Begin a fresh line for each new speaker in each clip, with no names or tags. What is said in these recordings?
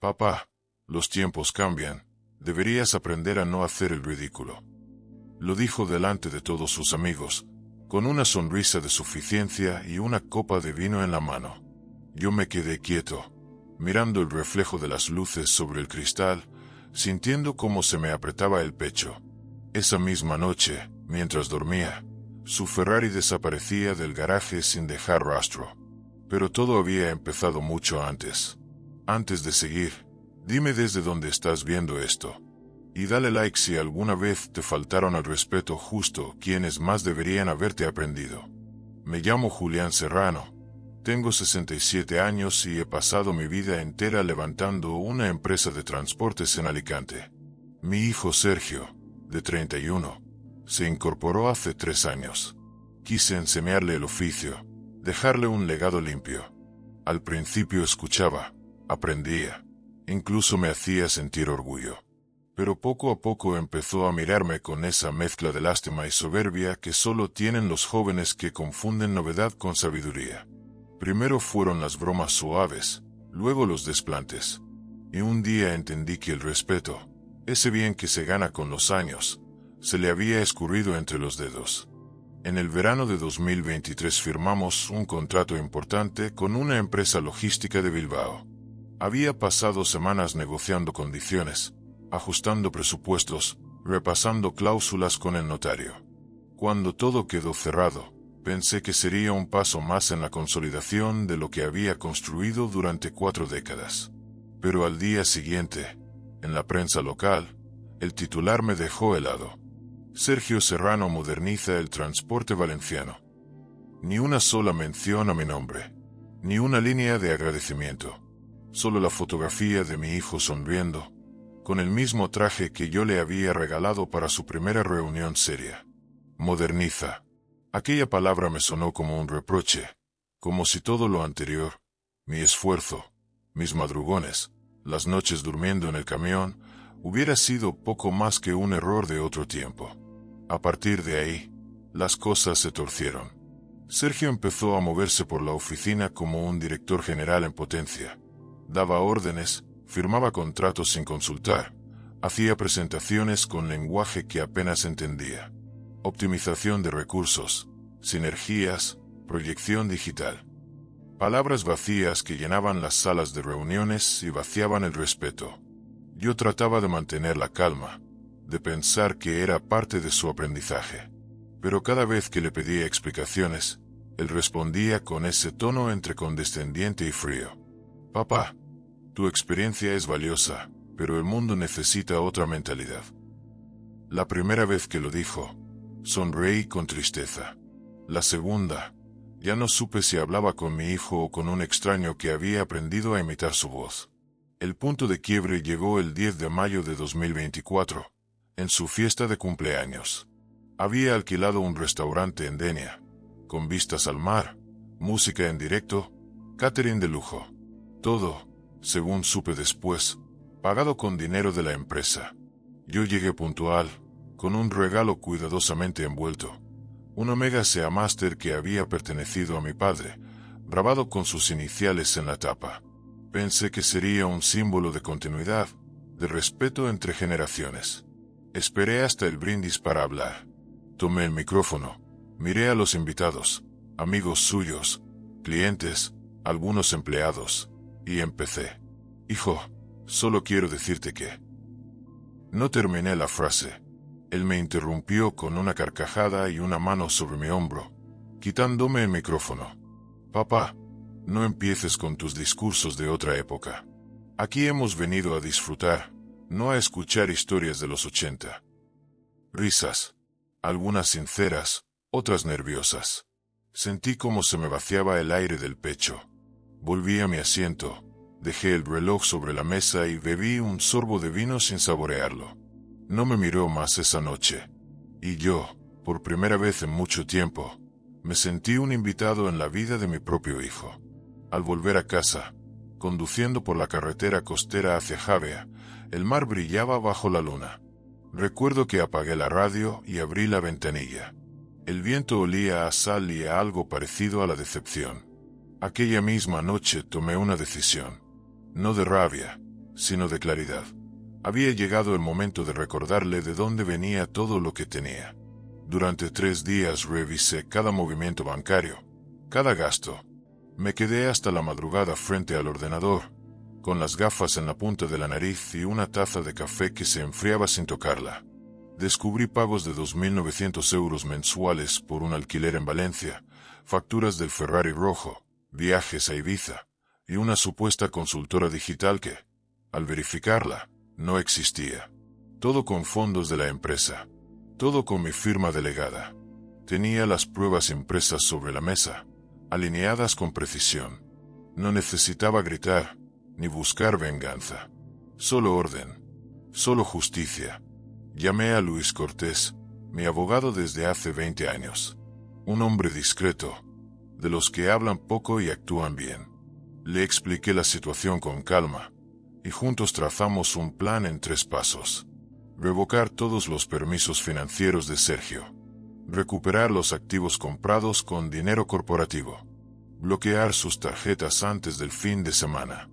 Papá, los tiempos cambian. Deberías aprender a no hacer el ridículo. Lo dijo delante de todos sus amigos, con una sonrisa de suficiencia y una copa de vino en la mano. Yo me quedé quieto, mirando el reflejo de las luces sobre el cristal, sintiendo cómo se me apretaba el pecho. Esa misma noche, mientras dormía, su Ferrari desaparecía del garaje sin dejar rastro. Pero todo había empezado mucho antes. Antes de seguir, dime desde dónde estás viendo esto. Y dale like si alguna vez te faltaron al respeto justo quienes más deberían haberte aprendido. Me llamo Julián Serrano. Tengo 67 años y he pasado mi vida entera levantando una empresa de transportes en Alicante. Mi hijo Sergio, de 31, se incorporó hace 3 años. Quise enseñarle el oficio, dejarle un legado limpio. Al principio escuchaba, aprendía, incluso me hacía sentir orgullo. Pero poco a poco empezó a mirarme con esa mezcla de lástima y soberbia que solo tienen los jóvenes que confunden novedad con sabiduría. Primero fueron las bromas suaves, luego los desplantes. Y un día entendí que el respeto, ese bien que se gana con los años, se le había escurrido entre los dedos. En el verano de 2023 firmamos un contrato importante con una empresa logística de Bilbao. Había pasado semanas negociando condiciones, ajustando presupuestos, repasando cláusulas con el notario. Cuando todo quedó cerrado, pensé que sería un paso más en la consolidación de lo que había construido durante 4 décadas. Pero al día siguiente, en la prensa local, el titular me dejó helado. Sergio Serrano moderniza el transporte valenciano. Ni una sola mención a mi nombre, ni una línea de agradecimiento. Solo la fotografía de mi hijo sonriendo, con el mismo traje que yo le había regalado para su primera reunión seria. Moderniza. Aquella palabra me sonó como un reproche, como si todo lo anterior, mi esfuerzo, mis madrugones, las noches durmiendo en el camión, hubiera sido poco más que un error de otro tiempo. A partir de ahí, las cosas se torcieron. Sergio empezó a moverse por la oficina como un director general en potencia. Daba órdenes, firmaba contratos sin consultar, hacía presentaciones con lenguaje que apenas entendía. Optimización de recursos, sinergias, proyección digital. Palabras vacías que llenaban las salas de reuniones y vaciaban el respeto. Yo trataba de mantener la calma, de pensar que era parte de su aprendizaje. Pero cada vez que le pedía explicaciones, él respondía con ese tono entre condescendiente y frío. Papá, tu experiencia es valiosa, pero el mundo necesita otra mentalidad. La primera vez que lo dijo, sonreí con tristeza. La segunda, ya no supe si hablaba con mi hijo o con un extraño que había aprendido a imitar su voz. El punto de quiebre llegó el 10 de mayo de 2024, en su fiesta de cumpleaños. Había alquilado un restaurante en Denia, con vistas al mar, música en directo, catering de lujo. Todo, según supe después, pagado con dinero de la empresa. Yo llegué puntual, con un regalo cuidadosamente envuelto, un Omega Seamaster que había pertenecido a mi padre, grabado con sus iniciales en la tapa. Pensé que sería un símbolo de continuidad, de respeto entre generaciones. Esperé hasta el brindis para hablar. Tomé el micrófono, miré a los invitados, amigos suyos, clientes, algunos empleados, y empecé. Hijo, solo quiero decirte que... No terminé la frase. Él me interrumpió con una carcajada y una mano sobre mi hombro, quitándome el micrófono. Papá, no empieces con tus discursos de otra época. Aquí hemos venido a disfrutar, no a escuchar historias de los 80. Risas, algunas sinceras, otras nerviosas. Sentí como se me vaciaba el aire del pecho. Volví a mi asiento, dejé el reloj sobre la mesa y bebí un sorbo de vino sin saborearlo. No me miró más esa noche. Y yo, por primera vez en mucho tiempo, me sentí un invitado en la vida de mi propio hijo. Al volver a casa, conduciendo por la carretera costera hacia Javea, el mar brillaba bajo la luna. Recuerdo que apagué la radio y abrí la ventanilla. El viento olía a sal y a algo parecido a la decepción. Aquella misma noche tomé una decisión. No de rabia, sino de claridad. Había llegado el momento de recordarle de dónde venía todo lo que tenía. Durante 3 días revisé cada movimiento bancario, cada gasto. Me quedé hasta la madrugada frente al ordenador, con las gafas en la punta de la nariz y una taza de café que se enfriaba sin tocarla. Descubrí pagos de 2.900 euros mensuales por un alquiler en Valencia, facturas del Ferrari rojo, viajes a Ibiza y una supuesta consultora digital que, al verificarla, no existía. Todo con fondos de la empresa. Todo con mi firma delegada. Tenía las pruebas impresas sobre la mesa, alineadas con precisión. No necesitaba gritar, ni buscar venganza. Solo orden. Solo justicia. Llamé a Luis Cortés, mi abogado desde hace 20 años. Un hombre discreto, de los que hablan poco y actúan bien. Le expliqué la situación con calma, y juntos trazamos un plan en 3 pasos. Revocar todos los permisos financieros de Sergio. Recuperar los activos comprados con dinero corporativo. Bloquear sus tarjetas antes del fin de semana.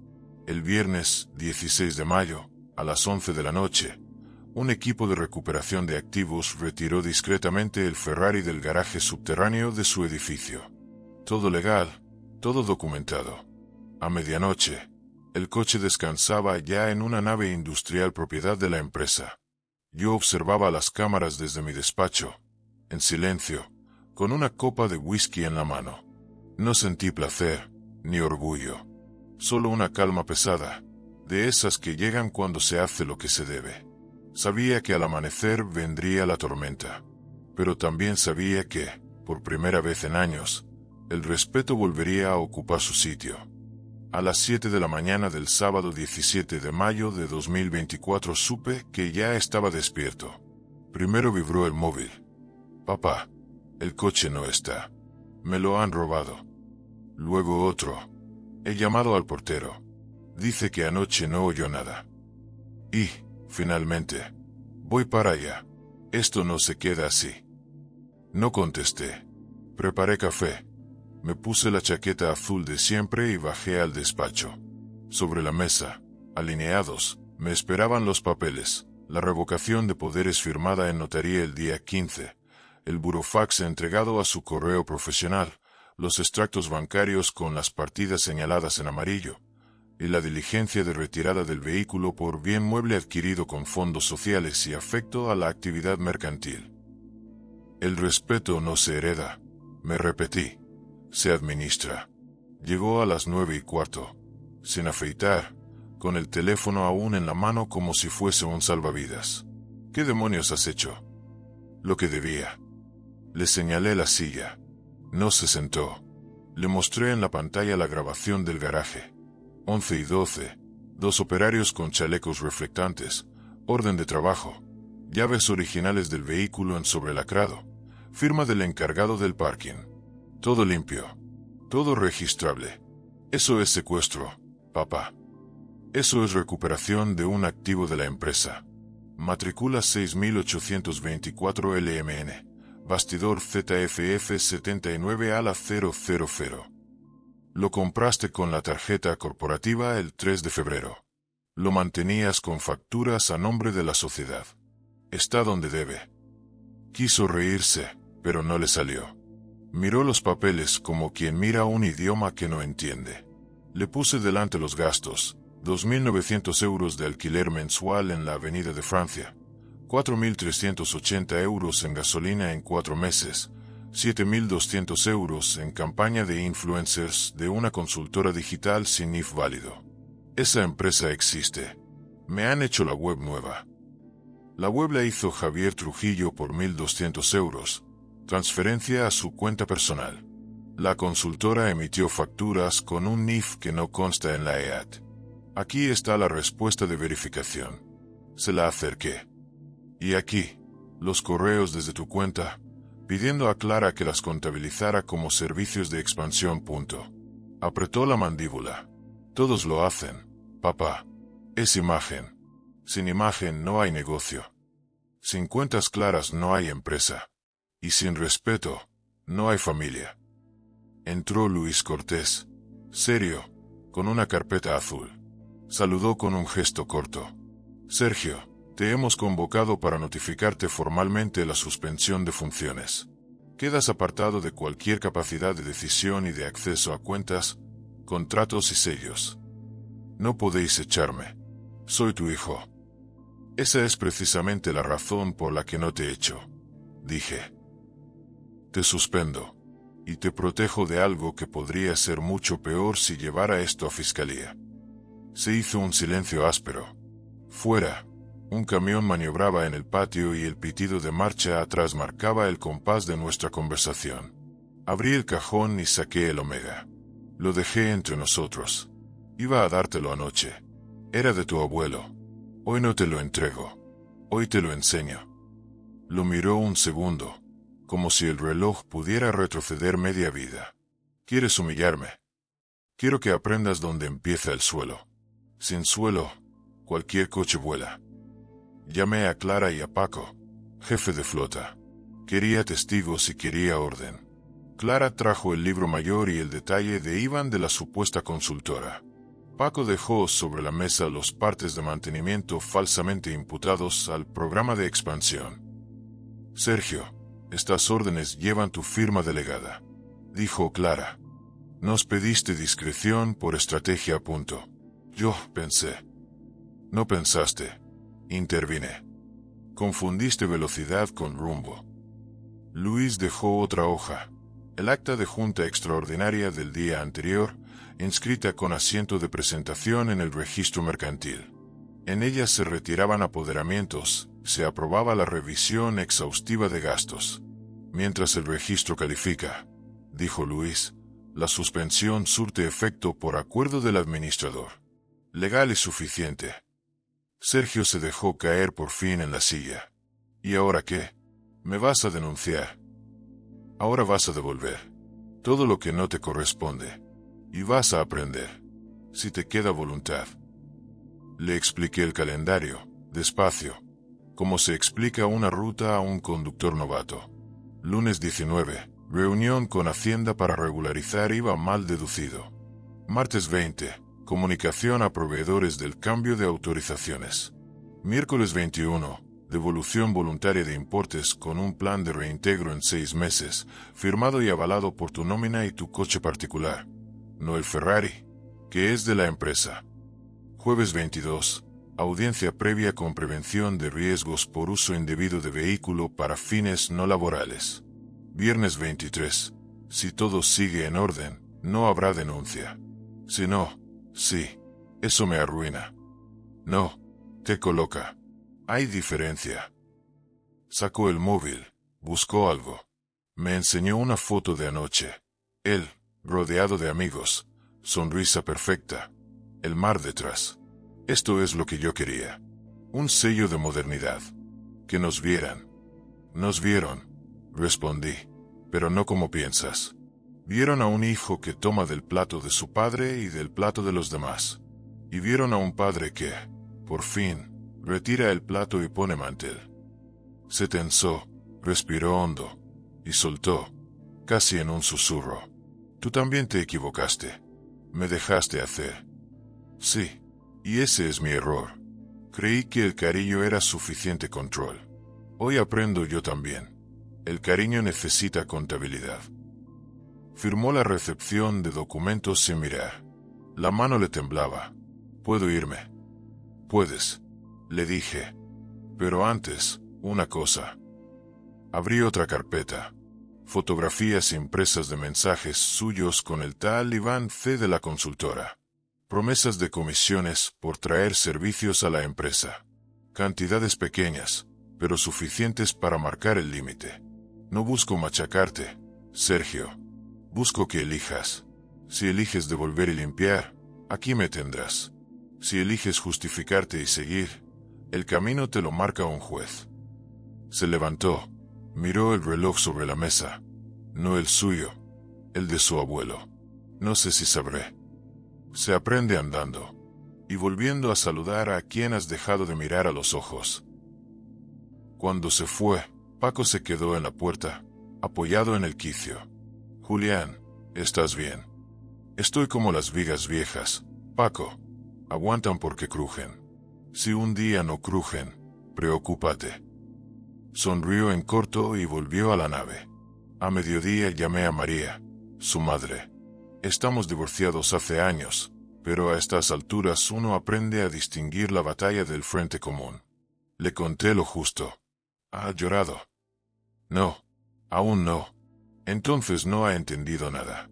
El viernes 16 de mayo, a las 11 de la noche, un equipo de recuperación de activos retiró discretamente el Ferrari del garaje subterráneo de su edificio. Todo legal, todo documentado. A medianoche, el coche descansaba ya en una nave industrial propiedad de la empresa. Yo observaba las cámaras desde mi despacho, en silencio, con una copa de whisky en la mano. No sentí placer, ni orgullo. Solo una calma pesada, de esas que llegan cuando se hace lo que se debe. Sabía que al amanecer vendría la tormenta, pero también sabía que, por primera vez en años, el respeto volvería a ocupar su sitio. A las 7 de la mañana del sábado 17 de mayo de 2024 supe que ya estaba despierto. Primero vibró el móvil. Papá, el coche no está. Me lo han robado. Luego otro. He llamado al portero. Dice que anoche no oyó nada. Y, finalmente, voy para allá. Esto no se queda así. No contesté. Preparé café. Me puse la chaqueta azul de siempre y bajé al despacho. Sobre la mesa, alineados, me esperaban los papeles, la revocación de poderes firmada en notaría el día 15, el burofax entregado a su correo profesional, los extractos bancarios con las partidas señaladas en amarillo, y la diligencia de retirada del vehículo por bien mueble adquirido con fondos sociales y afecto a la actividad mercantil. El respeto no se hereda, me repetí. Se administra. Llegó a las 9:15, sin afeitar, con el teléfono aún en la mano como si fuese un salvavidas. ¿Qué demonios has hecho? Lo que debía. Le señalé la silla. No se sentó. Le mostré en la pantalla la grabación del garaje. 11:12, 2 operarios con chalecos reflectantes, orden de trabajo, llaves originales del vehículo en sobrelacrado, firma del encargado del parking. Todo limpio. Todo registrable. Eso es secuestro, papá. Eso es recuperación de un activo de la empresa. Matrícula 6824 LMN. Bastidor ZFF 79 a la 000. Lo compraste con la tarjeta corporativa el 3 de febrero. Lo mantenías con facturas a nombre de la sociedad. Está donde debe. Quiso reírse, pero no le salió. Miró los papeles como quien mira un idioma que no entiende. Le puse delante los gastos, 2.900 euros de alquiler mensual en la Avenida de Francia, 4.380 euros en gasolina en 4 meses, 7.200 euros en campaña de influencers de una consultora digital sin NIF válido. Esa empresa existe. Me han hecho la web nueva. La web la hizo Javier Trujillo por 1.200 euros. Transferencia a su cuenta personal. La consultora emitió facturas con un NIF que no consta en la EAT. Aquí está la respuesta de verificación. Se la acerqué. Y aquí, los correos desde tu cuenta, pidiendo a Clara que las contabilizara como servicios de expansión. Apretó la mandíbula. Todos lo hacen, papá. Es imagen. Sin imagen no hay negocio. Sin cuentas claras no hay empresa. Y sin respeto, no hay familia. Entró Luis Cortés, serio, con una carpeta azul. Saludó con un gesto corto. Sergio, te hemos convocado para notificarte formalmente la suspensión de funciones. Quedas apartado de cualquier capacidad de decisión y de acceso a cuentas, contratos y sellos. No podéis echarme. Soy tu hijo. Esa es precisamente la razón por la que no te echo, dije. Te suspendo, y te protejo de algo que podría ser mucho peor si llevara esto a fiscalía. Se hizo un silencio áspero. Fuera, un camión maniobraba en el patio y el pitido de marcha atrás marcaba el compás de nuestra conversación. Abrí el cajón y saqué el Omega. Lo dejé entre nosotros. Iba a dártelo anoche. Era de tu abuelo. Hoy no te lo entrego. Hoy te lo enseño. Lo miró un segundo, como si el reloj pudiera retroceder media vida. ¿Quieres humillarme? Quiero que aprendas dónde empieza el suelo. Sin suelo, cualquier coche vuela. Llamé a Clara y a Paco, jefe de flota. Quería testigos y quería orden. Clara trajo el libro mayor y el detalle de Iván de la supuesta consultora. Paco dejó sobre la mesa los partes de mantenimiento falsamente imputados al programa de expansión. Sergio, estas órdenes llevan tu firma delegada, dijo Clara. Nos pediste discreción por estrategia. Yo pensé. No pensaste. Intervine. Confundiste velocidad con rumbo. Luis dejó otra hoja, el acta de junta extraordinaria del día anterior, inscrita con asiento de presentación en el registro mercantil. En ella se retiraban apoderamientos, se aprobaba la revisión exhaustiva de gastos. Mientras el registro califica, dijo Luis, la suspensión surte efecto por acuerdo del administrador. Legal y suficiente. Sergio se dejó caer por fin en la silla. ¿Y ahora qué? ¿Me vas a denunciar? Ahora vas a devolver todo lo que no te corresponde. Y vas a aprender, si te queda voluntad. Le expliqué el calendario, despacio, como se explica una ruta a un conductor novato. Lunes 19, reunión con Hacienda para regularizar IVA mal deducido. Martes 20, comunicación a proveedores del cambio de autorizaciones. Miércoles 21, devolución voluntaria de importes con un plan de reintegro en 6 meses, firmado y avalado por tu nómina y tu coche particular, no el Ferrari, que es de la empresa. Jueves 22, audiencia previa con prevención de riesgos por uso indebido de vehículo para fines no laborales. Viernes 23, si todo sigue en orden, no habrá denuncia. Si no, sí, eso me arruina. No, te coloca. Hay diferencia. Sacó el móvil, buscó algo. Me enseñó una foto de anoche. Él, rodeado de amigos, sonrisa perfecta, el mar detrás. Esto es lo que yo quería. Un sello de modernidad. Que nos vieran. Nos vieron, respondí, pero no como piensas. Vieron a un hijo que toma del plato de su padre y del plato de los demás. Y vieron a un padre que, por fin, retira el plato y pone mantel. Se tensó, respiró hondo, y soltó, casi en un susurro. Tú también te equivocaste. Me dejaste hacer. Sí, y ese es mi error. Creí que el cariño era suficiente control. Hoy aprendo yo también. El cariño necesita contabilidad. Firmó la recepción de documentos sin mirar. La mano le temblaba. ¿Puedo irme? Puedes, le dije. Pero antes, una cosa. Abrí otra carpeta. Fotografías impresas de mensajes suyos con el tal Iván C. de la consultora. Promesas de comisiones por traer servicios a la empresa. Cantidades pequeñas, pero suficientes para marcar el límite. No busco machacarte, Sergio. Busco que elijas. Si eliges devolver y limpiar, aquí me tendrás. Si eliges justificarte y seguir, el camino te lo marca un juez. Se levantó, miró el reloj sobre la mesa. No el suyo, el de su abuelo. No sé si sabré. Se aprende andando. Y volviendo a saludar a quien has dejado de mirar a los ojos. Cuando se fue, Paco se quedó en la puerta, apoyado en el quicio. Julián, ¿estás bien? Estoy como las vigas viejas, Paco. Aguantan porque crujen. Si un día no crujen, preocúpate. Sonrió en corto y volvió a la nave. A mediodía llamé a María, su madre. Estamos divorciados hace años, pero a estas alturas uno aprende a distinguir la batalla del frente común. Le conté lo justo. ¿Ha llorado? No, aún no. Entonces no ha entendido nada.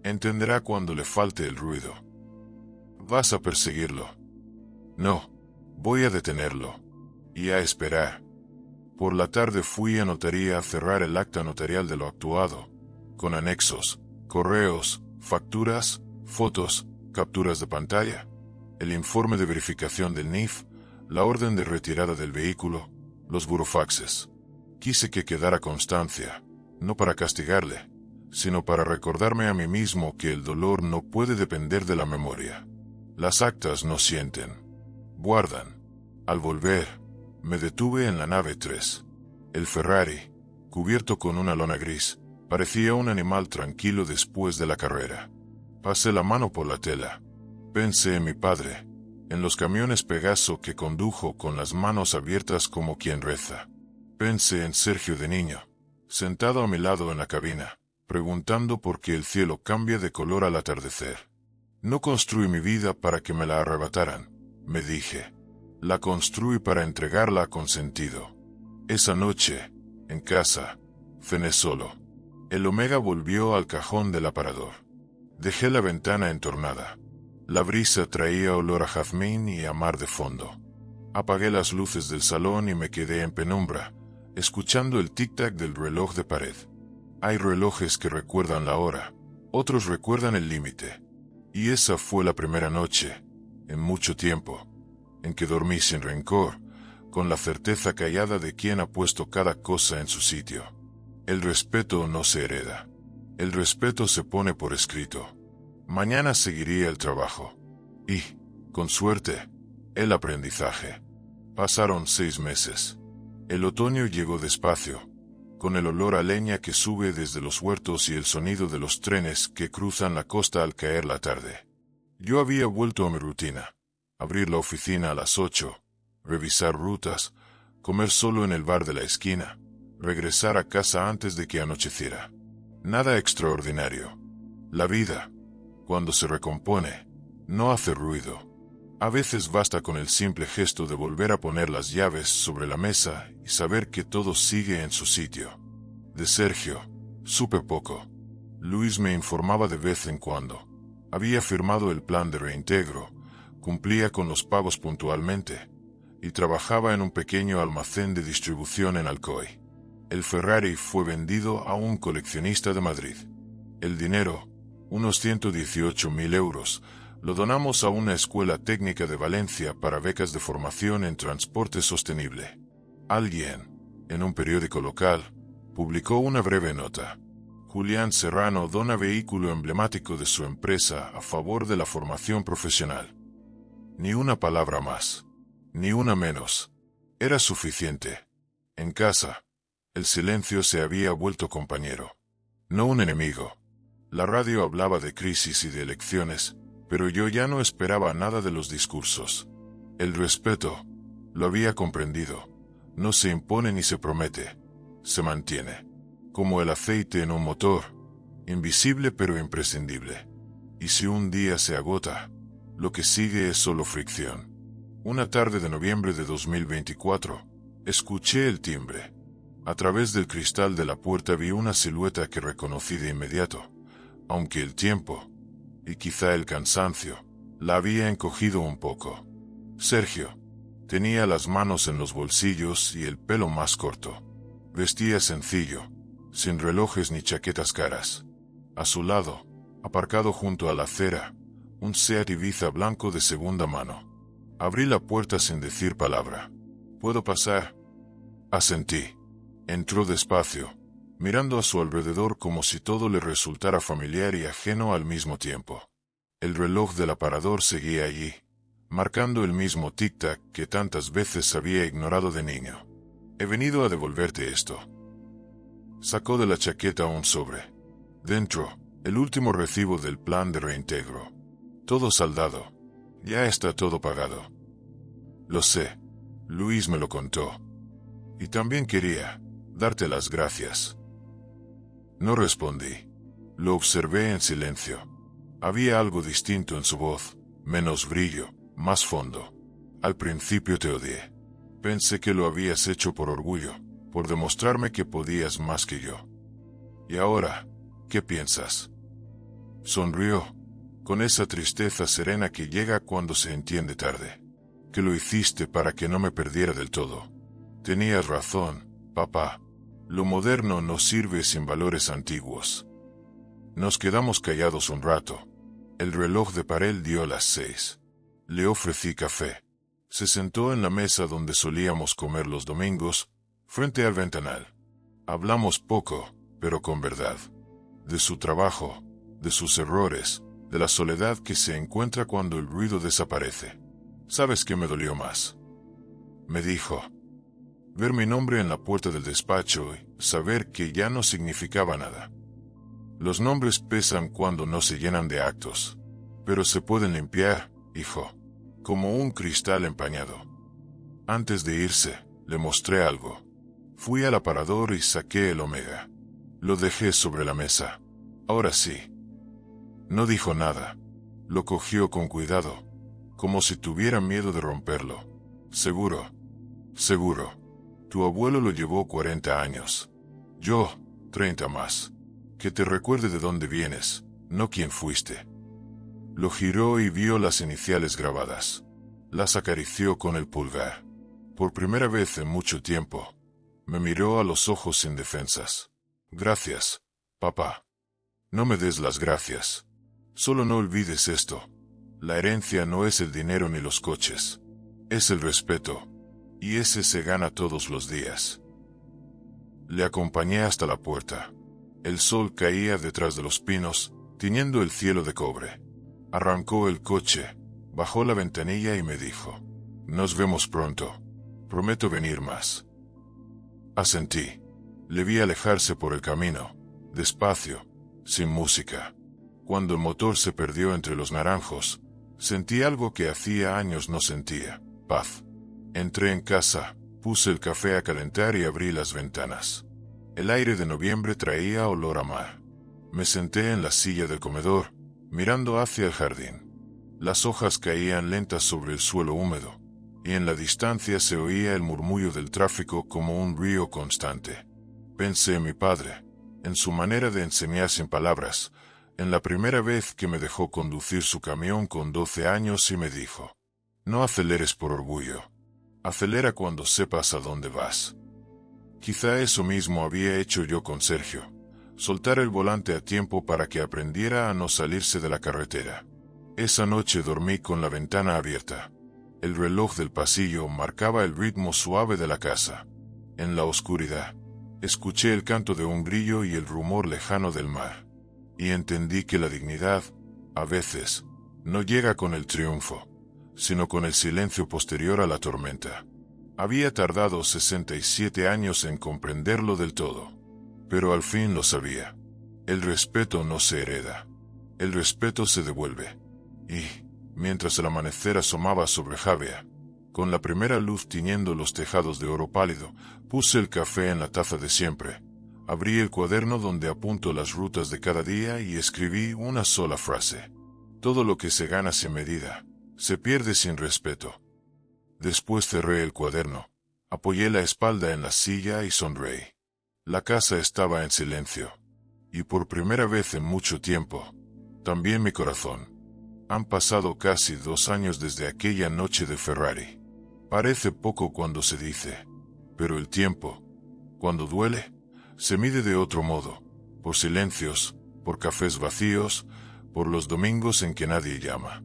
Entenderá cuando le falte el ruido. ¿Vas a perseguirlo? No, voy a detenerlo. Y a esperar. Por la tarde fui a notaría a cerrar el acta notarial de lo actuado, con anexos, correos, facturas, fotos, capturas de pantalla, el informe de verificación del NIF, la orden de retirada del vehículo, los burofaxes. Quise que quedara constancia, no para castigarle, sino para recordarme a mí mismo que el dolor no puede depender de la memoria. Las actas no sienten, guardan. Al volver, me detuve en la nave 3. El Ferrari, cubierto con una lona gris, parecía un animal tranquilo después de la carrera. Pasé la mano por la tela. Pensé en mi padre, en los camiones Pegaso que condujo con las manos abiertas como quien reza. Pensé en Sergio de niño, sentado a mi lado en la cabina, preguntando por qué el cielo cambia de color al atardecer. No construí mi vida para que me la arrebataran, me dije. La construí para entregarla con sentido. Esa noche, en casa, cené solo. El Omega volvió al cajón del aparador. Dejé la ventana entornada. La brisa traía olor a jazmín y a mar de fondo. Apagué las luces del salón y me quedé en penumbra, escuchando el tic-tac del reloj de pared. Hay relojes que recuerdan la hora, otros recuerdan el límite. Y esa fue la primera noche, en mucho tiempo, en que dormí sin rencor, con la certeza callada de quien ha puesto cada cosa en su sitio. El respeto no se hereda. El respeto se pone por escrito. Mañana seguiría el trabajo. Y, con suerte, el aprendizaje. Pasaron 6 meses. El otoño llegó despacio, con el olor a leña que sube desde los huertos y el sonido de los trenes que cruzan la costa al caer la tarde. Yo había vuelto a mi rutina. Abrir la oficina a las 8, revisar rutas, comer solo en el bar de la esquina, regresar a casa antes de que anocheciera. Nada extraordinario. La vida, cuando se recompone, no hace ruido. A veces basta con el simple gesto de volver a poner las llaves sobre la mesa y saber que todo sigue en su sitio. De Sergio, supe poco. Luis me informaba de vez en cuando. Había firmado el plan de reintegro, cumplía con los pagos puntualmente, y trabajaba en un pequeño almacén de distribución en Alcoy. El Ferrari fue vendido a un coleccionista de Madrid. El dinero, unos 118.000 euros, lo donamos a una escuela técnica de Valencia para becas de formación en transporte sostenible. Alguien, en un periódico local, publicó una breve nota. Julián Serrano dona vehículo emblemático de su empresa a favor de la formación profesional. Ni una palabra más, ni una menos. Era suficiente. En casa, el silencio se había vuelto compañero, no un enemigo. La radio hablaba de crisis y de elecciones, pero yo ya no esperaba nada de los discursos. El respeto, lo había comprendido, no se impone ni se promete, se mantiene, como el aceite en un motor, invisible pero imprescindible. Y si un día se agota, lo que sigue es solo fricción. Una tarde de noviembre de 2024, escuché el timbre. A través del cristal de la puerta vi una silueta que reconocí de inmediato, aunque el tiempo, y quizá el cansancio, la había encogido un poco. Sergio. Tenía las manos en los bolsillos y el pelo más corto. Vestía sencillo, sin relojes ni chaquetas caras. A su lado, aparcado junto a la acera, un Seat Ibiza blanco de segunda mano. Abrí la puerta sin decir palabra. ¿Puedo pasar? Asentí. Entró despacio, mirando a su alrededor como si todo le resultara familiar y ajeno al mismo tiempo. El reloj del aparador seguía allí, marcando el mismo tic-tac que tantas veces había ignorado de niño. He venido a devolverte esto. Sacó de la chaqueta un sobre. Dentro, el último recibo del plan de reintegro. Todo saldado. Ya está todo pagado. Lo sé. Luis me lo contó. Y también quería darte las gracias. No respondí. Lo observé en silencio. Había algo distinto en su voz, menos brillo, más fondo. Al principio te odié. Pensé que lo habías hecho por orgullo, por demostrarme que podías más que yo. ¿Y ahora, qué piensas? Sonrió, con esa tristeza serena que llega cuando se entiende tarde. Que lo hiciste para que no me perdiera del todo. Tenías razón, papá. Lo moderno no sirve sin valores antiguos. Nos quedamos callados un rato. El reloj de pared dio las 6. Le ofrecí café. Se sentó en la mesa donde solíamos comer los domingos, frente al ventanal. Hablamos poco, pero con verdad. De su trabajo, de sus errores, de la soledad que se encuentra cuando el ruido desaparece. ¿Sabes qué me dolió más? Me dijo. Ver mi nombre en la puerta del despacho y saber que ya no significaba nada. Los nombres pesan cuando no se llenan de actos, pero se pueden limpiar, hijo, como un cristal empañado. Antes de irse, le mostré algo. Fui al aparador y saqué el Omega. Lo dejé sobre la mesa. Ahora sí. No dijo nada. Lo cogió con cuidado, como si tuviera miedo de romperlo. Seguro. Tu abuelo lo llevó 40 años. Yo, 30 más. Que te recuerde de dónde vienes, no quién fuiste. Lo giró y vio las iniciales grabadas. Las acarició con el pulgar. Por primera vez en mucho tiempo, me miró a los ojos sin defensas. Gracias, papá. No me des las gracias. Solo no olvides esto. La herencia no es el dinero ni los coches. Es el respeto. Y ese se gana todos los días. Le acompañé hasta la puerta. El sol caía detrás de los pinos, tiñendo el cielo de cobre. Arrancó el coche, bajó la ventanilla y me dijo: Nos vemos pronto. Prometo venir más. Asentí. Le vi alejarse por el camino, despacio, sin música. Cuando el motor se perdió entre los naranjos, sentí algo que hacía años no sentía: paz. Entré en casa, puse el café a calentar y abrí las ventanas. El aire de noviembre traía olor a mar. Me senté en la silla del comedor, mirando hacia el jardín. Las hojas caían lentas sobre el suelo húmedo, y en la distancia se oía el murmullo del tráfico como un río constante. Pensé en mi padre, en su manera de enseñar sin palabras, en la primera vez que me dejó conducir su camión con 12 años y me dijo: No aceleres por orgullo. Acelera cuando sepas a dónde vas. Quizá eso mismo había hecho yo con Sergio, soltar el volante a tiempo para que aprendiera a no salirse de la carretera. Esa noche dormí con la ventana abierta. El reloj del pasillo marcaba el ritmo suave de la casa. En la oscuridad, escuché el canto de un grillo y el rumor lejano del mar. Y entendí que la dignidad, a veces, no llega con el triunfo, sino con el silencio posterior a la tormenta. Había tardado 67 años en comprenderlo del todo, pero al fin lo sabía. El respeto no se hereda. El respeto se devuelve. Y, mientras el amanecer asomaba sobre Javea, con la primera luz tiñendo los tejados de oro pálido, puse el café en la taza de siempre. Abrí el cuaderno donde apunto las rutas de cada día y escribí una sola frase: Todo lo que se gana sin medida, se pierde sin respeto. Después cerré el cuaderno, apoyé la espalda en la silla y sonreí. La casa estaba en silencio. Y por primera vez en mucho tiempo, también mi corazón. Han pasado casi 2 años desde aquella noche de Ferrari. Parece poco cuando se dice, pero el tiempo, cuando duele, se mide de otro modo, por silencios, por cafés vacíos, por los domingos en que nadie llama.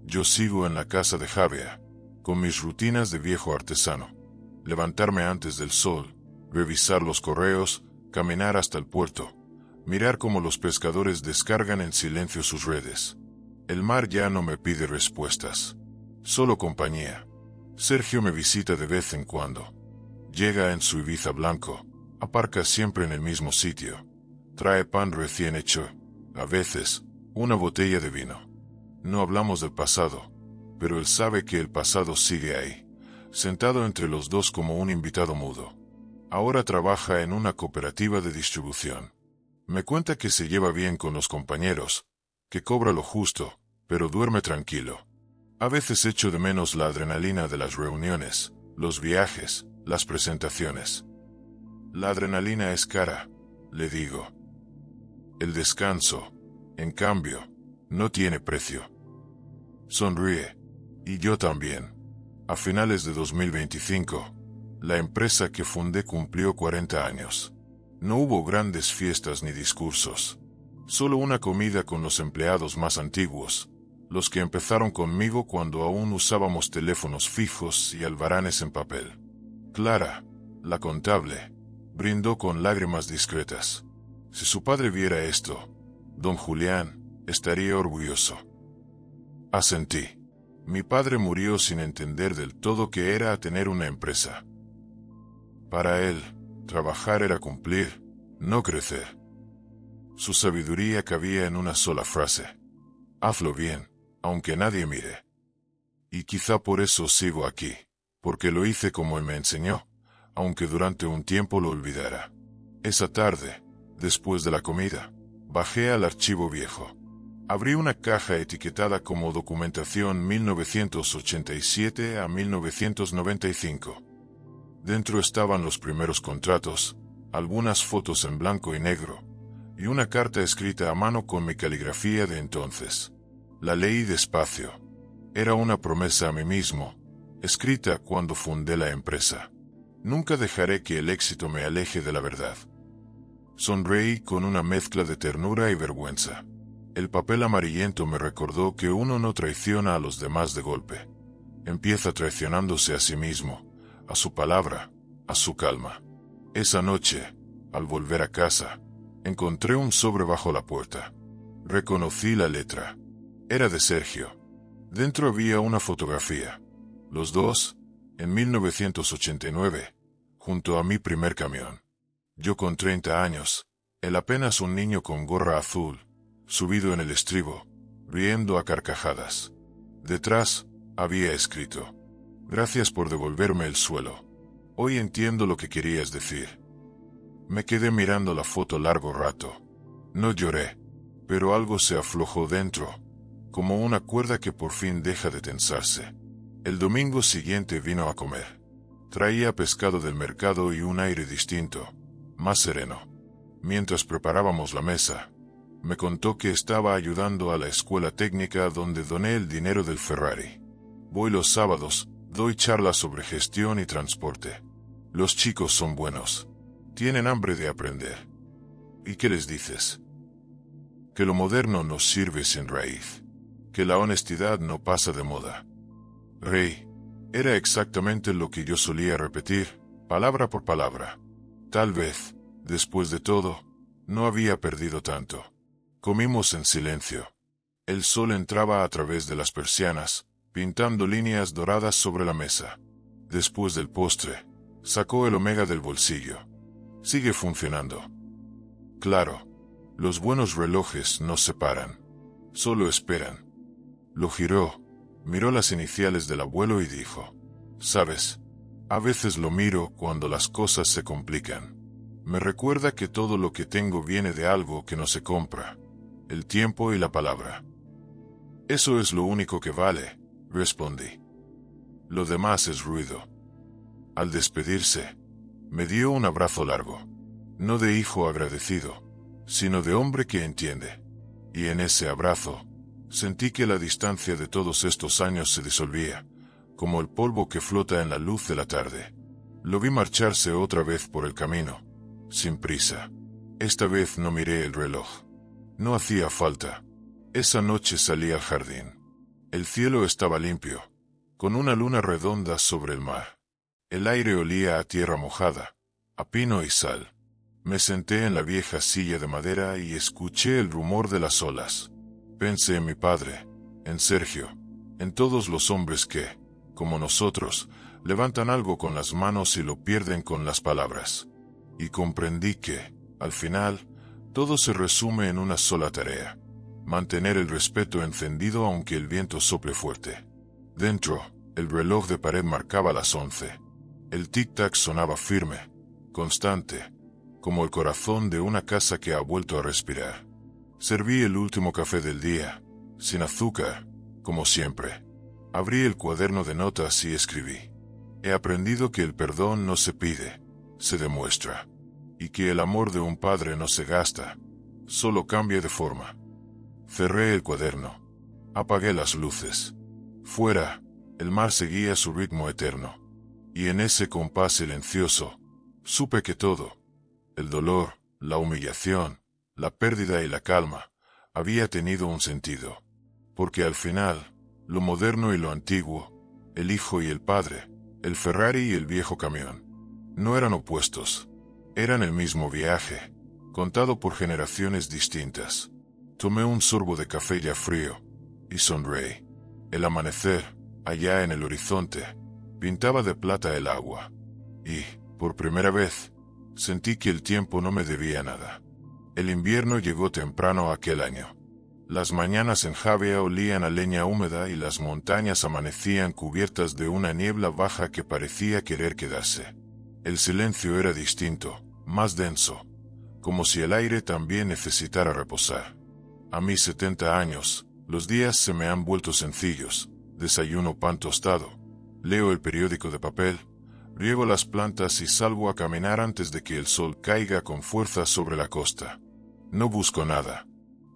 Yo sigo en la casa de Javea, con mis rutinas de viejo artesano. Levantarme antes del sol, revisar los correos, caminar hasta el puerto, mirar cómo los pescadores descargan en silencio sus redes. El mar ya no me pide respuestas, solo compañía. Sergio me visita de vez en cuando. Llega en su Ibiza blanco, aparca siempre en el mismo sitio. Trae pan recién hecho, a veces, una botella de vino. No hablamos del pasado, pero él sabe que el pasado sigue ahí, sentado entre los dos como un invitado mudo. Ahora trabaja en una cooperativa de distribución. Me cuenta que se lleva bien con los compañeros, que cobra lo justo, pero duerme tranquilo. A veces echo de menos la adrenalina de las reuniones, los viajes, las presentaciones. La adrenalina es cara, le digo. El descanso, en cambio, no tiene precio. Sonríe. Y yo también. A finales de 2025, la empresa que fundé cumplió 40 años. No hubo grandes fiestas ni discursos. Solo una comida con los empleados más antiguos, los que empezaron conmigo cuando aún usábamos teléfonos fijos y albaranes en papel. Clara, la contable, brindó con lágrimas discretas. Si su padre viera esto, don Julián estaría orgulloso. Asentí. Mi padre murió sin entender del todo qué era tener una empresa. Para él, trabajar era cumplir, no crecer. Su sabiduría cabía en una sola frase: hazlo bien, aunque nadie mire. Y quizá por eso sigo aquí, porque lo hice como él me enseñó, aunque durante un tiempo lo olvidara. Esa tarde, después de la comida, bajé al archivo viejo. Abrí una caja etiquetada como documentación 1987 a 1995. Dentro estaban los primeros contratos, algunas fotos en blanco y negro, y una carta escrita a mano con mi caligrafía de entonces. La leí despacio. Era una promesa a mí mismo, escrita cuando fundé la empresa. Nunca dejaré que el éxito me aleje de la verdad. Sonreí con una mezcla de ternura y vergüenza. El papel amarillento me recordó que uno no traiciona a los demás de golpe. Empieza traicionándose a sí mismo, a su palabra, a su calma. Esa noche, al volver a casa, encontré un sobre bajo la puerta. Reconocí la letra. Era de Sergio. Dentro había una fotografía. Los dos, en 1989, junto a mi primer camión. Yo con 30 años, él apenas un niño con gorra azul, subido en el estribo, riendo a carcajadas. Detrás, había escrito: gracias por devolverme el suelo. Hoy entiendo lo que querías decir. Me quedé mirando la foto largo rato. No lloré, pero algo se aflojó dentro, como una cuerda que por fin deja de tensarse. El domingo siguiente vino a comer. Traía pescado del mercado y un aire distinto, más sereno. Mientras preparábamos la mesa, me contó que estaba ayudando a la escuela técnica donde doné el dinero del Ferrari. Voy los sábados, doy charlas sobre gestión y transporte. Los chicos son buenos. Tienen hambre de aprender. ¿Y qué les dices? Que lo moderno no sirve sin raíz. Que la honestidad no pasa de moda. Rey, era exactamente lo que yo solía repetir, palabra por palabra. Tal vez, después de todo, no había perdido tanto. Comimos en silencio. El sol entraba a través de las persianas, pintando líneas doradas sobre la mesa. Después del postre, sacó el Omega del bolsillo. Sigue funcionando. Claro, los buenos relojes no se paran. Solo esperan. Lo giró, miró las iniciales del abuelo y dijo: ¿sabes? A veces lo miro cuando las cosas se complican. Me recuerda que todo lo que tengo viene de algo que no se compra. El tiempo y la palabra. Eso es lo único que vale, respondí. Lo demás es ruido. Al despedirse, me dio un abrazo largo. No de hijo agradecido, sino de hombre que entiende. Y en ese abrazo, sentí que la distancia de todos estos años se disolvía, como el polvo que flota en la luz de la tarde. Lo vi marcharse otra vez por el camino, sin prisa. Esta vez no miré el reloj. No hacía falta. Esa noche salí al jardín. El cielo estaba limpio, con una luna redonda sobre el mar. El aire olía a tierra mojada, a pino y sal. Me senté en la vieja silla de madera y escuché el rumor de las olas. Pensé en mi padre, en Sergio, en todos los hombres que, como nosotros, levantan algo con las manos y lo pierden con las palabras. Y comprendí que, al final, todo se resume en una sola tarea: mantener el respeto encendido aunque el viento sople fuerte. Dentro, el reloj de pared marcaba las 11. El tic-tac sonaba firme, constante, como el corazón de una casa que ha vuelto a respirar. Serví el último café del día, sin azúcar, como siempre. Abrí el cuaderno de notas y escribí. He aprendido que el perdón no se pide, se demuestra. Y que el amor de un padre no se gasta, solo cambia de forma. Cerré el cuaderno. Apagué las luces. Fuera, el mar seguía su ritmo eterno. Y en ese compás silencioso, supe que todo, el dolor, la humillación, la pérdida y la calma, había tenido un sentido. Porque al final, lo moderno y lo antiguo, el hijo y el padre, el Ferrari y el viejo camión, no eran opuestos. Eran el mismo viaje, contado por generaciones distintas. Tomé un sorbo de café ya frío, y sonreí. El amanecer, allá en el horizonte, pintaba de plata el agua. Y, por primera vez, sentí que el tiempo no me debía nada. El invierno llegó temprano aquel año. Las mañanas en Javea olían a leña húmeda y las montañas amanecían cubiertas de una niebla baja que parecía querer quedarse. El silencio era distinto, más denso, como si el aire también necesitara reposar. A mis 70 años, los días se me han vuelto sencillos. Desayuno pan tostado, leo el periódico de papel, riego las plantas y salgo a caminar antes de que el sol caiga con fuerza sobre la costa. No busco nada,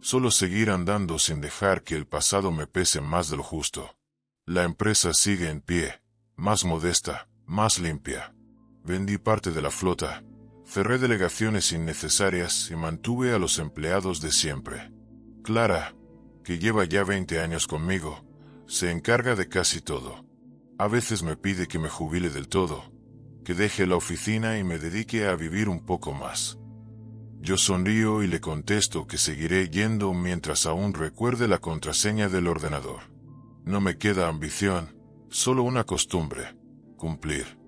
solo seguir andando sin dejar que el pasado me pese más de lo justo. La empresa sigue en pie, más modesta, más limpia. Vendí parte de la flota, cerré delegaciones innecesarias y mantuve a los empleados de siempre. Clara, que lleva ya 20 años conmigo, se encarga de casi todo. A veces me pide que me jubile del todo, que deje la oficina y me dedique a vivir un poco más. Yo sonrío y le contesto que seguiré yendo mientras aún recuerde la contraseña del ordenador. No me queda ambición, solo una costumbre: cumplir.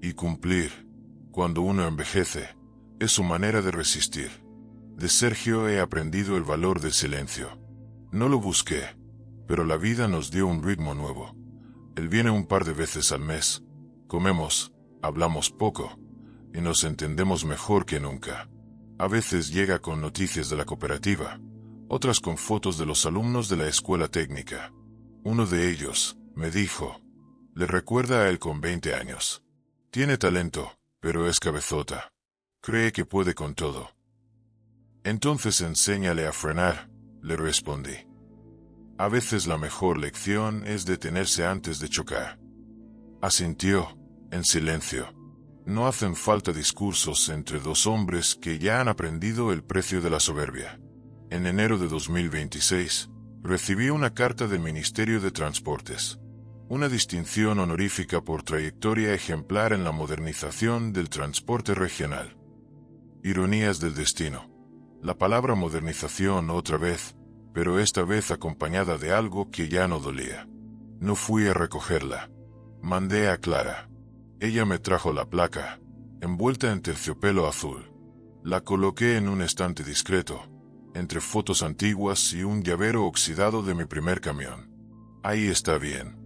Y cumplir, cuando uno envejece, es su manera de resistir. De Sergio he aprendido el valor del silencio. No lo busqué, pero la vida nos dio un ritmo nuevo. Él viene un par de veces al mes, comemos, hablamos poco, y nos entendemos mejor que nunca. A veces llega con noticias de la cooperativa, otras con fotos de los alumnos de la escuela técnica. Uno de ellos, me dijo, le recuerda a él con 20 años. Tiene talento, pero es cabezota. Cree que puede con todo. Entonces enséñale a frenar, le respondí. A veces la mejor lección es detenerse antes de chocar. Asintió, en silencio. No hacen falta discursos entre dos hombres que ya han aprendido el precio de la soberbia. En enero de 2026, recibí una carta del Ministerio de Transportes. Una distinción honorífica por trayectoria ejemplar en la modernización del transporte regional. Ironías del destino. La palabra modernización otra vez, pero esta vez acompañada de algo que ya no dolía. No fui a recogerla. Mandé a Clara. Ella me trajo la placa, envuelta en terciopelo azul. La coloqué en un estante discreto, entre fotos antiguas y un llavero oxidado de mi primer camión. Ahí está bien.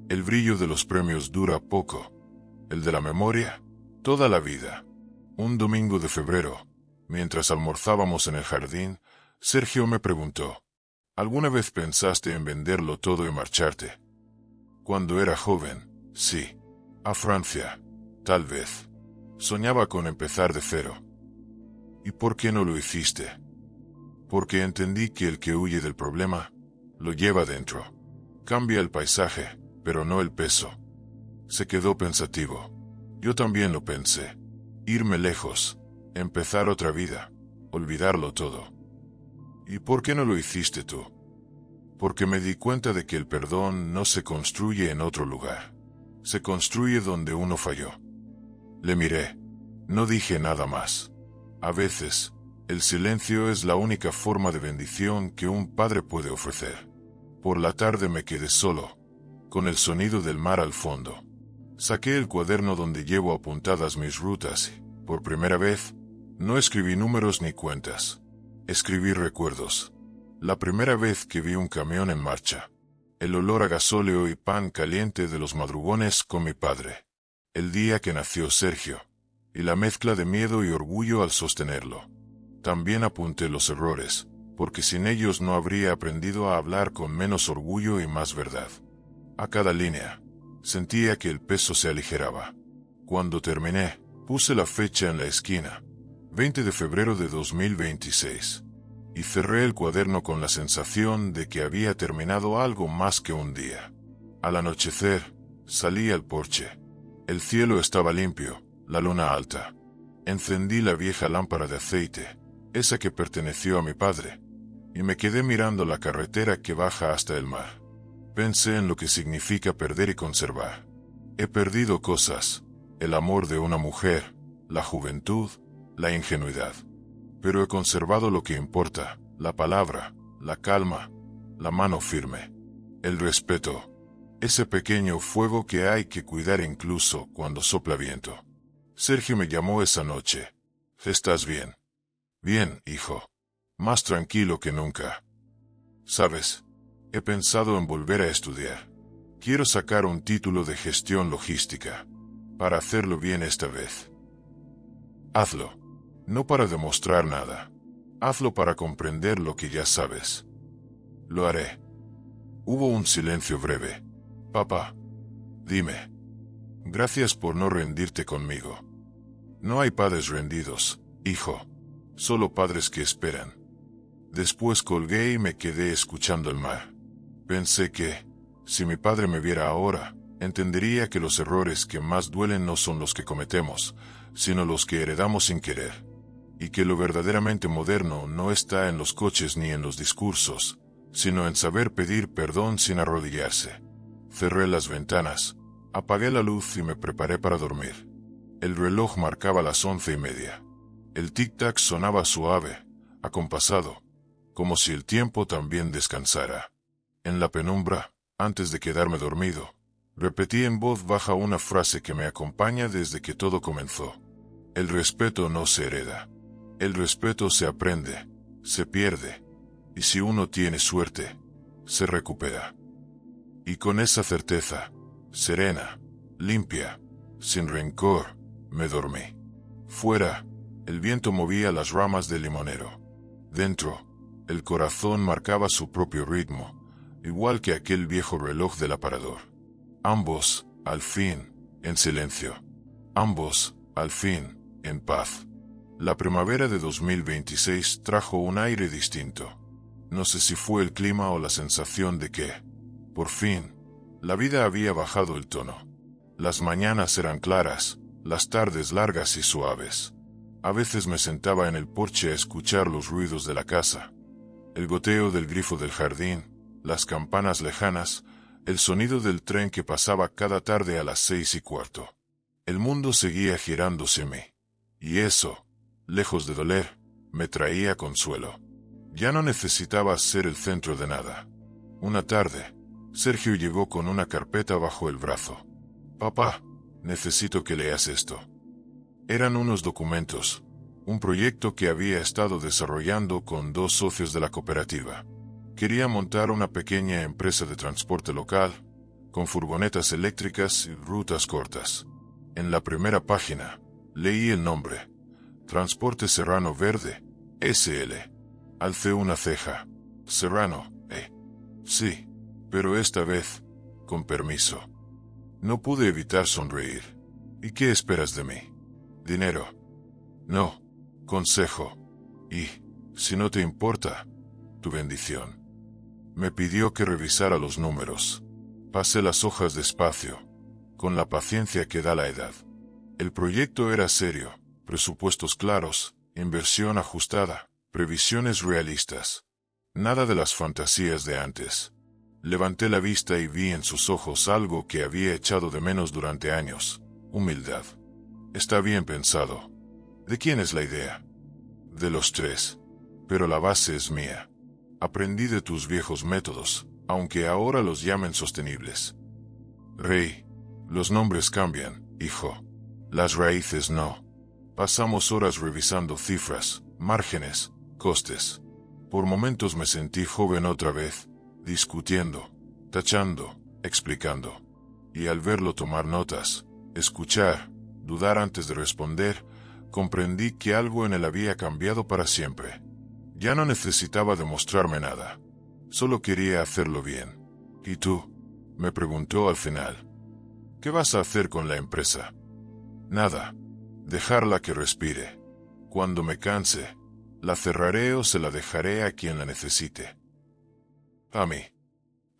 El brillo de los premios dura poco. El de la memoria, toda la vida. Un domingo de febrero, mientras almorzábamos en el jardín, Sergio me preguntó, ¿alguna vez pensaste en venderlo todo y marcharte? Cuando era joven, sí. A Francia, tal vez. Soñaba con empezar de cero. ¿Y por qué no lo hiciste? Porque entendí que el que huye del problema, lo lleva dentro. Cambia el paisaje, pero no el peso. Se quedó pensativo. Yo también lo pensé. Irme lejos, empezar otra vida, olvidarlo todo. ¿Y por qué no lo hiciste tú? Porque me di cuenta de que el perdón no se construye en otro lugar. Se construye donde uno falló. Le miré. No dije nada más. A veces, el silencio es la única forma de bendición que un padre puede ofrecer. Por la tarde me quedé solo, con el sonido del mar al fondo. Saqué el cuaderno donde llevo apuntadas mis rutas y, por primera vez, no escribí números ni cuentas. Escribí recuerdos. La primera vez que vi un camión en marcha. el olor a gasóleo y pan caliente de los madrugones con mi padre, el día que nació Sergio, y la mezcla de miedo y orgullo al sostenerlo. También apunté los errores, porque sin ellos no habría aprendido a hablar con menos orgullo y más verdad. A cada línea, sentía que el peso se aligeraba. Cuando terminé, puse la fecha en la esquina, 20 de febrero de 2026, y cerré el cuaderno con la sensación de que había terminado algo más que un día. Al anochecer, salí al porche. El cielo estaba limpio, la luna alta. Encendí la vieja lámpara de aceite, esa que perteneció a mi padre, y me quedé mirando la carretera que baja hasta el mar. Pensé en lo que significa perder y conservar. He perdido cosas, el amor de una mujer, la juventud, la ingenuidad. Pero he conservado lo que importa, la palabra, la calma, la mano firme, el respeto, ese pequeño fuego que hay que cuidar incluso cuando sopla viento. Sergio me llamó esa noche. ¿Estás bien? Bien, hijo. Más tranquilo que nunca. ¿Sabes? He pensado en volver a estudiar. Quiero sacar un título de gestión logística. Para hacerlo bien esta vez. Hazlo. No para demostrar nada. Hazlo para comprender lo que ya sabes. Lo haré. Hubo un silencio breve. Papá. Dime. Gracias por no rendirte conmigo. No hay padres rendidos, hijo. Solo padres que esperan. Después colgué y me quedé escuchando el mar. Pensé que, si mi padre me viera ahora, entendería que los errores que más duelen no son los que cometemos, sino los que heredamos sin querer. Y que lo verdaderamente moderno no está en los coches ni en los discursos, sino en saber pedir perdón sin arrodillarse. Cerré las ventanas, apagué la luz y me preparé para dormir. El reloj marcaba las 11:30. El tic-tac sonaba suave, acompasado, como si el tiempo también descansara. En la penumbra, antes de quedarme dormido, repetí en voz baja una frase que me acompaña desde que todo comenzó. El respeto no se hereda. El respeto se aprende, se pierde, y si uno tiene suerte, se recupera. Y con esa certeza, serena, limpia, sin rencor, me dormí. Fuera, el viento movía las ramas del limonero. Dentro, el corazón marcaba su propio ritmo, igual que aquel viejo reloj del aparador. Ambos, al fin, en silencio. Ambos, al fin, en paz. La primavera de 2026 trajo un aire distinto. No sé si fue el clima o la sensación de que, por fin, la vida había bajado el tono. Las mañanas eran claras, las tardes largas y suaves. A veces me sentaba en el porche a escuchar los ruidos de la casa. El goteo del grifo del jardín, las campanas lejanas, el sonido del tren que pasaba cada tarde a las 6:15. El mundo seguía girando sin mí. Y eso, lejos de doler, me traía consuelo. Ya no necesitaba ser el centro de nada. Una tarde, Sergio llegó con una carpeta bajo el brazo. Papá, necesito que leas esto. Eran unos documentos, un proyecto que había estado desarrollando con 2 socios de la cooperativa. Quería montar una pequeña empresa de transporte local, con furgonetas eléctricas y rutas cortas. En la primera página, leí el nombre. Transporte Serrano Verde, S.L. Alcé una ceja. Serrano, Sí, pero esta vez, con permiso. No pude evitar sonreír. ¿Y qué esperas de mí? ¿Dinero? No. Consejo. Y, si no te importa, tu bendición. Me pidió que revisara los números. Pasé las hojas despacio, con la paciencia que da la edad. El proyecto era serio. Presupuestos claros, inversión ajustada, previsiones realistas. Nada de las fantasías de antes. Levanté la vista y vi en sus ojos algo que había echado de menos durante años: humildad. Está bien pensado. ¿De quién es la idea? De los 3. Pero la base es mía. Aprendí de tus viejos métodos, aunque ahora los llamen sostenibles. Rey, los nombres cambian, hijo. Las raíces no. Pasamos horas revisando cifras, márgenes, costes. Por momentos me sentí joven otra vez, discutiendo, tachando, explicando. Y al verlo tomar notas, escuchar, dudar antes de responder, comprendí que algo en él había cambiado para siempre. Ya no necesitaba demostrarme nada. Solo quería hacerlo bien. ¿Y tú?, me preguntó al final. ¿Qué vas a hacer con la empresa? Nada. Dejarla que respire. Cuando me canse, la cerraré o se la dejaré a quien la necesite. A mí.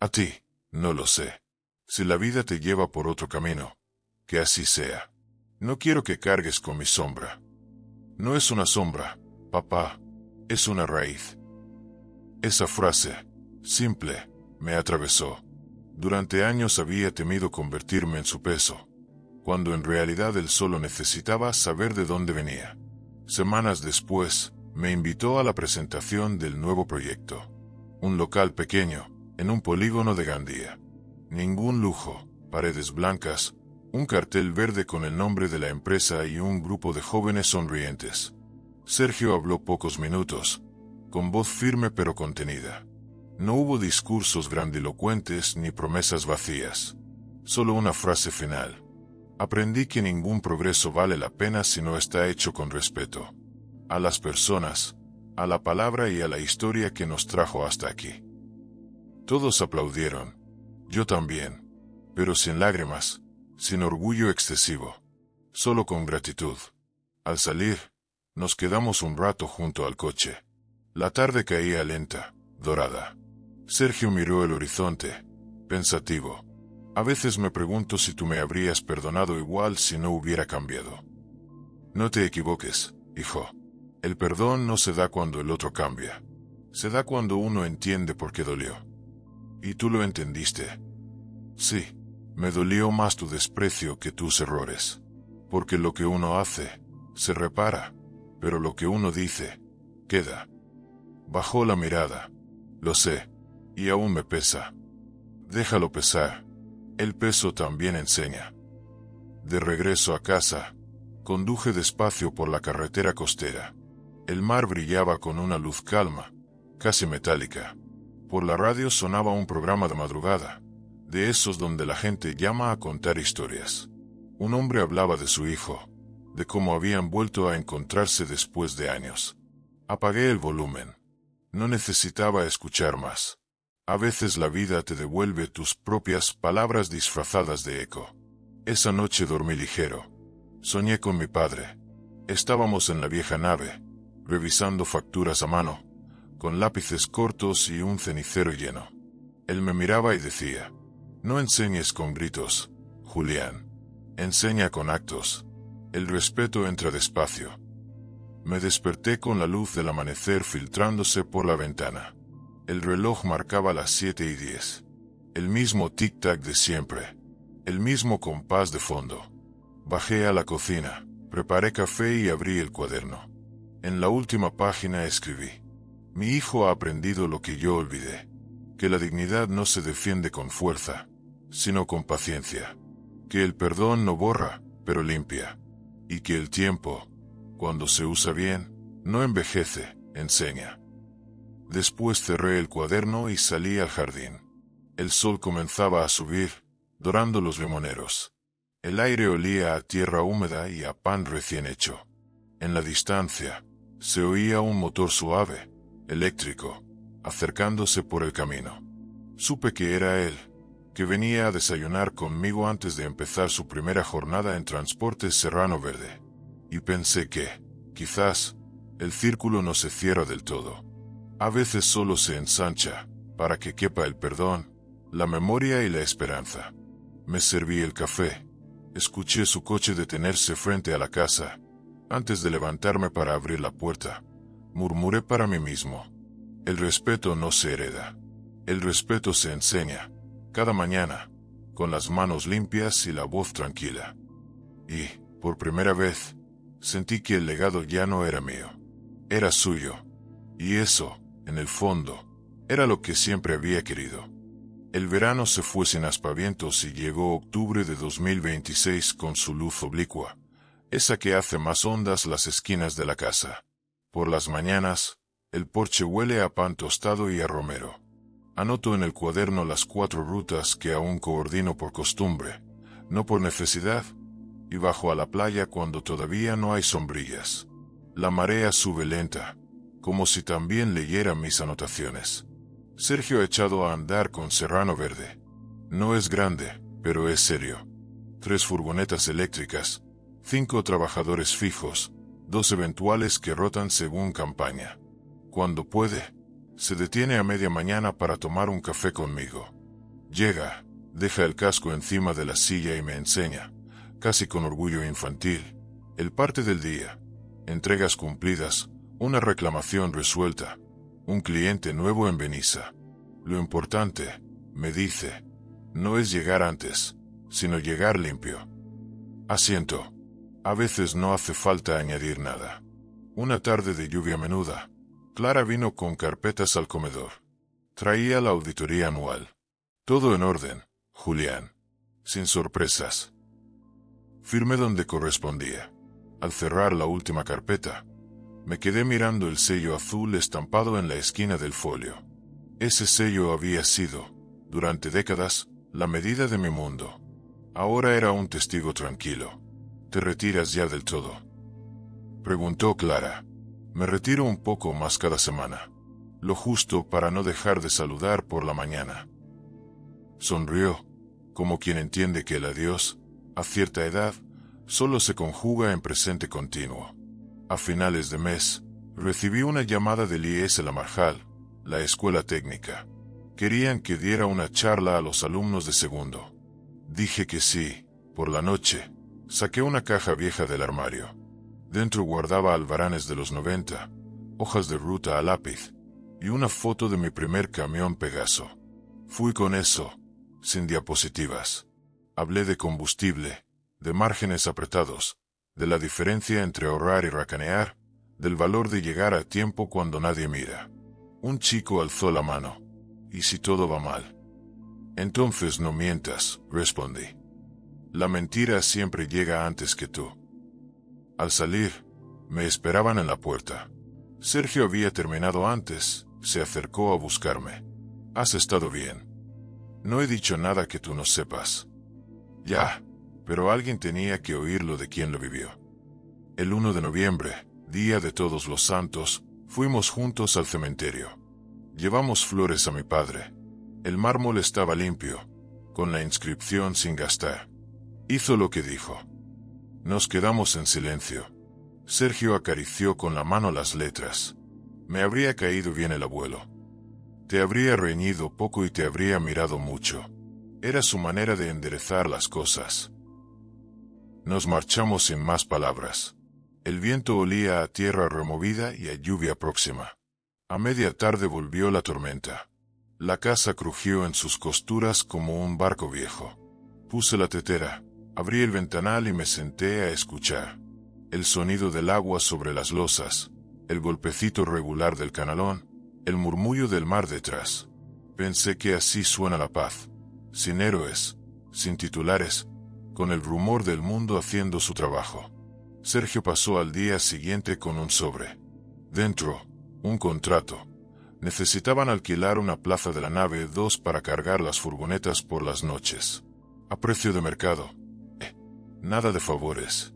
A ti, no lo sé. Si la vida te lleva por otro camino, que así sea. No quiero que cargues con mi sombra. No es una sombra, papá, es una raíz. Esa frase, simple, me atravesó. Durante años había temido convertirme en su peso, cuando en realidad él solo necesitaba saber de dónde venía. Semanas después, me invitó a la presentación del nuevo proyecto. Un local pequeño, en un polígono de Gandía. Ningún lujo, paredes blancas, un cartel verde con el nombre de la empresa y un grupo de jóvenes sonrientes. Sergio habló pocos minutos, con voz firme pero contenida. No hubo discursos grandilocuentes ni promesas vacías. Solo una frase final. Aprendí que ningún progreso vale la pena si no está hecho con respeto. A las personas, a la palabra y a la historia que nos trajo hasta aquí. Todos aplaudieron. Yo también. Pero sin lágrimas, sin orgullo excesivo. Solo con gratitud. Al salir, nos quedamos un rato junto al coche. La tarde caía lenta, dorada. Sergio miró el horizonte, pensativo. A veces me pregunto si tú me habrías perdonado igual si no hubiera cambiado. No te equivoques, hijo. El perdón no se da cuando el otro cambia. Se da cuando uno entiende por qué dolió. ¿Y tú lo entendiste? Sí, me dolió más tu desprecio que tus errores. Porque lo que uno hace, se repara, pero lo que uno dice, queda. Bajó la mirada. Lo sé, y aún me pesa. Déjalo pesar. El peso también enseña. De regreso a casa, conduje despacio por la carretera costera. El mar brillaba con una luz calma, casi metálica. Por la radio sonaba un programa de madrugada, de esos donde la gente llama a contar historias. Un hombre hablaba de su hijo, de cómo habían vuelto a encontrarse después de años. Apagué el volumen. No necesitaba escuchar más. A veces la vida te devuelve tus propias palabras disfrazadas de eco. Esa noche dormí ligero. Soñé con mi padre. Estábamos en la vieja nave, revisando facturas a mano, con lápices cortos y un cenicero lleno. Él me miraba y decía, no enseñes con gritos, Julián. Enseña con actos. El respeto entra despacio. Me desperté con la luz del amanecer filtrándose por la ventana. El reloj marcaba las 7:10. El mismo tic-tac de siempre. El mismo compás de fondo. Bajé a la cocina, preparé café y abrí el cuaderno. En la última página escribí: mi hijo ha aprendido lo que yo olvidé. Que la dignidad no se defiende con fuerza, sino con paciencia. Que el perdón no borra, pero limpia. Y que el tiempo, cuando se usa bien, no envejece, enseña. Después cerré el cuaderno y salí al jardín. El sol comenzaba a subir, dorando los limoneros. El aire olía a tierra húmeda y a pan recién hecho. En la distancia, se oía un motor suave, eléctrico, acercándose por el camino. Supe que era él, que venía a desayunar conmigo antes de empezar su primera jornada en Transportes Serrano Verde. Y pensé que, quizás, el círculo no se cierra del todo. A veces solo se ensancha, para que quepa el perdón, la memoria y la esperanza. Me serví el café. Escuché su coche detenerse frente a la casa. Antes de levantarme para abrir la puerta, murmuré para mí mismo: el respeto no se hereda. El respeto se enseña, cada mañana, con las manos limpias y la voz tranquila. Y, por primera vez, sentí que el legado ya no era mío. Era suyo. Y eso, en el fondo, era lo que siempre había querido. El verano se fue sin aspavientos y llegó octubre de 2026 con su luz oblicua, esa que hace más hondas las esquinas de la casa. Por las mañanas, el porche huele a pan tostado y a romero. Anoto en el cuaderno las 4 rutas que aún coordino por costumbre, no por necesidad, y bajo a la playa cuando todavía no hay sombrillas. La marea sube lenta, como si también leyera mis anotaciones. Sergio ha echado a andar con Serrano Verde. No es grande, pero es serio. 3 furgonetas eléctricas, 5 trabajadores fijos, 2 eventuales que rotan según campaña. Cuando puede, se detiene a media mañana para tomar un café conmigo. Llega, deja el casco encima de la silla y me enseña, casi con orgullo infantil, el parte del día. Entregas cumplidas, una reclamación resuelta, un cliente nuevo en Benissa. Lo importante, me dice, no es llegar antes, sino llegar limpio. Asiento. A veces no hace falta añadir nada. Una tarde de lluvia menuda, Clara vino con carpetas al comedor. Traía la auditoría anual. Todo en orden, Julián. Sin sorpresas. Firmé donde correspondía. Al cerrar la última carpeta, me quedé mirando el sello azul estampado en la esquina del folio. Ese sello había sido, durante décadas, la medida de mi mundo. Ahora era un testigo tranquilo. ¿Te retiras ya del todo?, preguntó Clara. Me retiro un poco más cada semana, lo justo para no dejar de saludar por la mañana. Sonrió, como quien entiende que el adiós, a cierta edad, solo se conjuga en presente continuo. A finales de mes, recibí una llamada del IES La Marjal, la escuela técnica. Querían que diera una charla a los alumnos de segundo. Dije que sí. Por la noche, saqué una caja vieja del armario. Dentro guardaba albaranes de los 90, hojas de ruta a lápiz, y una foto de mi primer camión Pegaso. Fui con eso, sin diapositivas. Hablé de combustible, de márgenes apretados, de la diferencia entre ahorrar y racanear, del valor de llegar a tiempo cuando nadie mira. Un chico alzó la mano. ¿Y si todo va mal? Entonces no mientas, respondí. La mentira siempre llega antes que tú. Al salir, me esperaban en la puerta. Sergio había terminado antes, se acercó a buscarme. ¿Has estado bien? No he dicho nada que tú no sepas. Ya, pero alguien tenía que oírlo de quien lo vivió. El 1 de noviembre, día de Todos los Santos, fuimos juntos al cementerio. Llevamos flores a mi padre. El mármol estaba limpio, con la inscripción sin gastar. Hizo lo que dijo. Nos quedamos en silencio. Sergio acarició con la mano las letras. Me habría caído bien el abuelo. Te habría reñido poco y te habría mirado mucho. Era su manera de enderezar las cosas. Nos marchamos sin más palabras. El viento olía a tierra removida y a lluvia próxima. A media tarde volvió la tormenta. La casa crujió en sus costuras como un barco viejo. Puse la tetera, abrí el ventanal y me senté a escuchar. El sonido del agua sobre las losas, el golpecito regular del canalón, el murmullo del mar detrás. Pensé que así suena la paz, sin héroes, sin titulares, con el rumor del mundo haciendo su trabajo. Sergio pasó al día siguiente con un sobre. Dentro, un contrato. Necesitaban alquilar una plaza de la nave 2 para cargar las furgonetas por las noches. A precio de mercado. Nada de favores.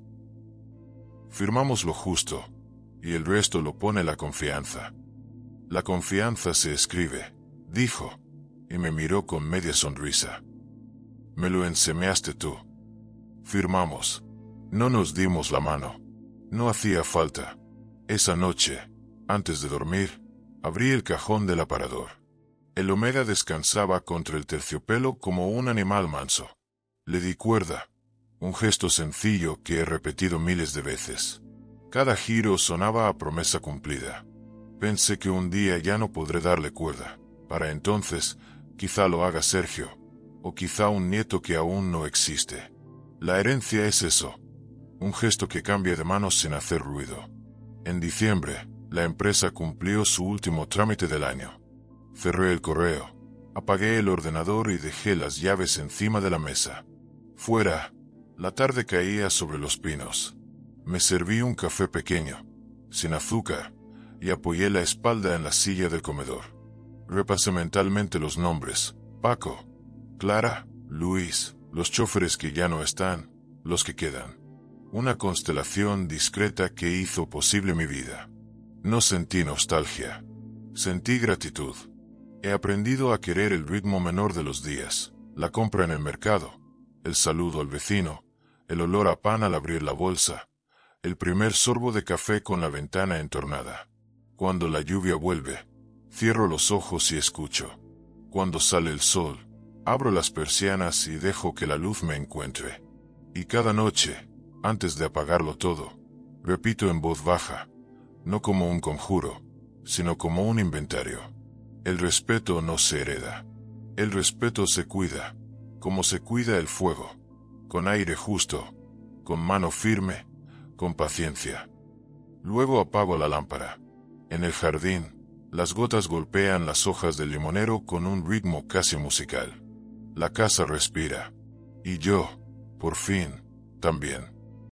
Firmamos lo justo, y el resto lo pone la confianza. La confianza se escribe, dijo, y me miró con media sonrisa. Me lo enseñaste tú. Firmamos. No nos dimos la mano. No hacía falta. Esa noche, antes de dormir, abrí el cajón del aparador. El Omega descansaba contra el terciopelo como un animal manso. Le di cuerda, un gesto sencillo que he repetido miles de veces. Cada giro sonaba a promesa cumplida. Pensé que un día ya no podré darle cuerda. Para entonces, quizá lo haga Sergio, o quizá un nieto que aún no existe. La herencia es eso, un gesto que cambia de manos sin hacer ruido. En diciembre, la empresa cumplió su último trámite del año. Cerré el correo, apagué el ordenador y dejé las llaves encima de la mesa. Fuera, la tarde caía sobre los pinos. Me serví un café pequeño, sin azúcar, y apoyé la espalda en la silla del comedor. Repasé mentalmente los nombres: Paco, Clara, Luis, los choferes que ya no están, los que quedan. Una constelación discreta que hizo posible mi vida. No sentí nostalgia. Sentí gratitud. He aprendido a querer el ritmo menor de los días, la compra en el mercado, el saludo al vecino, el olor a pan al abrir la bolsa, el primer sorbo de café con la ventana entornada. Cuando la lluvia vuelve, cierro los ojos y escucho. Cuando sale el sol, abro las persianas y dejo que la luz me encuentre. Y cada noche, antes de apagarlo todo, repito en voz baja, no como un conjuro, sino como un inventario: el respeto no se hereda. El respeto se cuida, como se cuida el fuego, con aire justo, con mano firme, con paciencia. Luego apago la lámpara. En el jardín, las gotas golpean las hojas del limonero con un ritmo casi musical. La casa respira. Y yo, por fin, también.